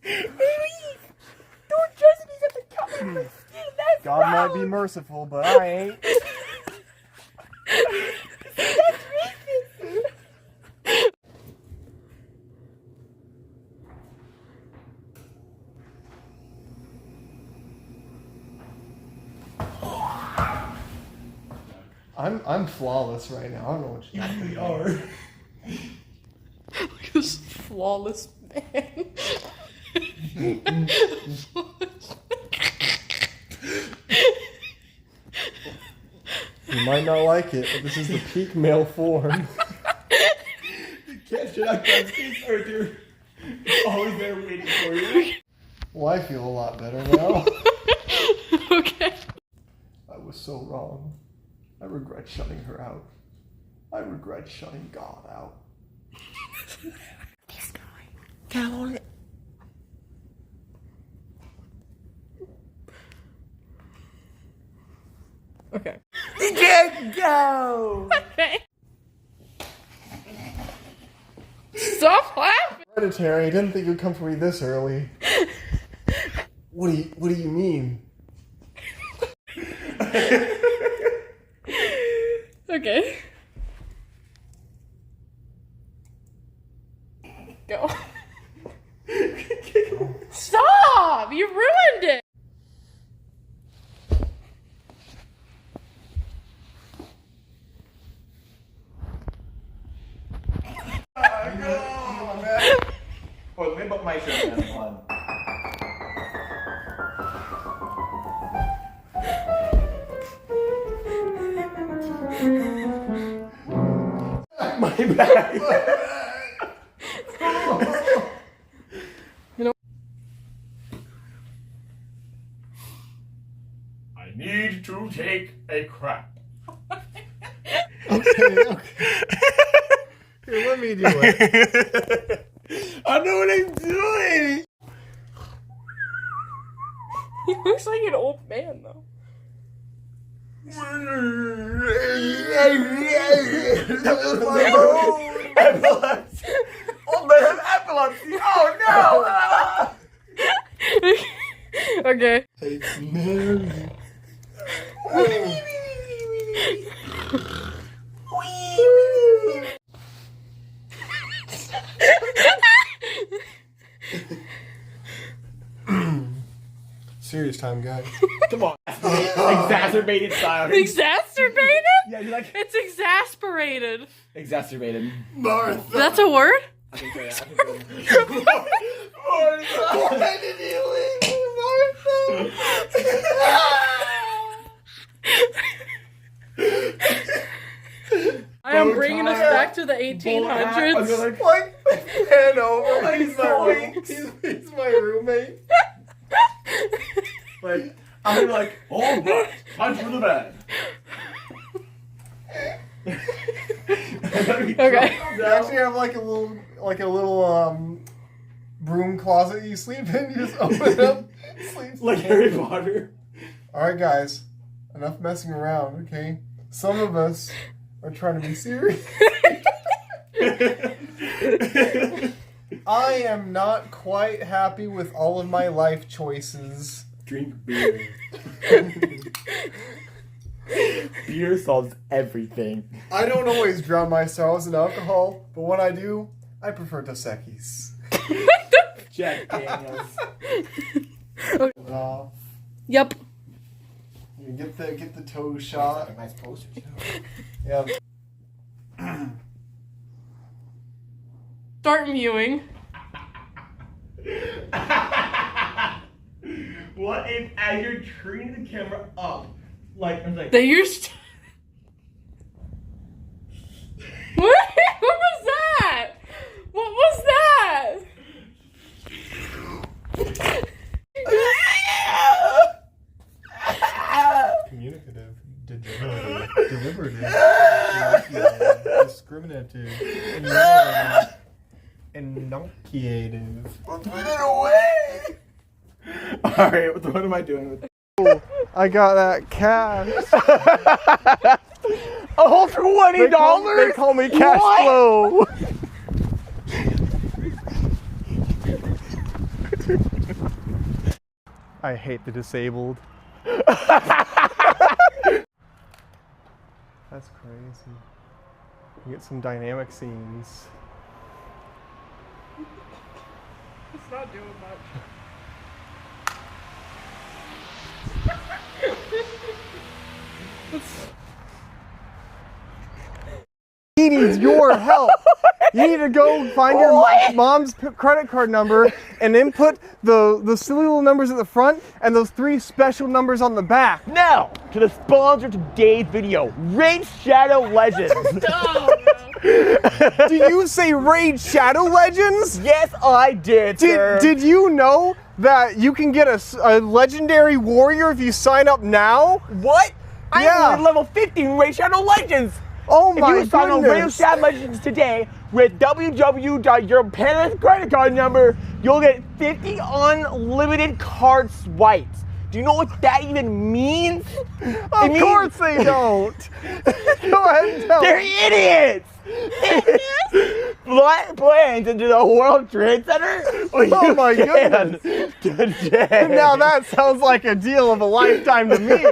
Please! Don't judge me at the color of my skin. That's God wrong. might be merciful, but I ain't. That's racist. I'm flawless right now. I don't know what you think you are. Look at this flawless man. You might not like it, but this is the peak male form. You can't shit out God's face, Arthur. It's always there waiting for you. Well, I feel a lot better now. Okay. I was so wrong. I regret shutting her out. I regret shutting God out. This guy. Come on. Okay. You can't go! Okay. Stop laughing. Hereditary, I didn't think it would come for me this early. What do you mean? Okay. Go. Stop! You ruined it! Oh, let me put my shirt on. My bag. You know. I need to take a crap. Okay. Here, let me do it. I know what I'm doing. He looks like an old man, though. Epilepsy. Oh man, epilepsy. Oh no. Okay. Hey, Mary. Serious time, guys. Come on. Exacerbated style. Exacerbated? Yeah, you like It's exasperated. exacerbated. Martha. That's a word? I think so, yeah. Why did you leave, I am bringing us back to the 1800s. Like, hand over. He's my roommate. Like, I'm like, all right, time for the bed. Okay. You actually have like a little broom closet you sleep in. You just open it up, sleep. Like Harry Potter. All right, guys, enough messing around. Okay, some of us are trying to be serious. I am not quite happy with all of my life choices. Drink beer. Beer solves everything. I don't always drown my sorrows in alcohol, but when I do, I prefer Dos Equis. Jack Daniels. Pull it off. Yep. You get the toe shot. A nice poster too. Yeah. Start mewing. What if, as you're turning the camera up, like, I'm like, They used. What? What was that? What was that? Communicative, deliberative, discriminative, enunciative. put it away! Alright, what am I doing with it? I got that cash. A whole $20? They call me cash flow. I hate the disabled. That's crazy. You get some dynamic scenes. It's not doing much. He needs your help. You need to go find your mom's credit card number and input the silly little numbers at the front and those 3 special numbers on the back. Now, to the sponsor of today's video, Raid Shadow Legends. Did you say Raid Shadow Legends? Yes, I did, sir. Did you know that you can get a legendary warrior if you sign up now? What? Yeah. I'm level 50 in Raid Shadow Legends. Oh If my you sign on Raid goodness. Shadow Legends today with www.your parents' credit card number, you'll get 50 unlimited card swipes. Do you know what that even means? Of course they don't. Go ahead and tell They're me. idiots. Flight plans into the World Trade Center? Oh my goodness. Today. Now that sounds like a deal of a lifetime to me.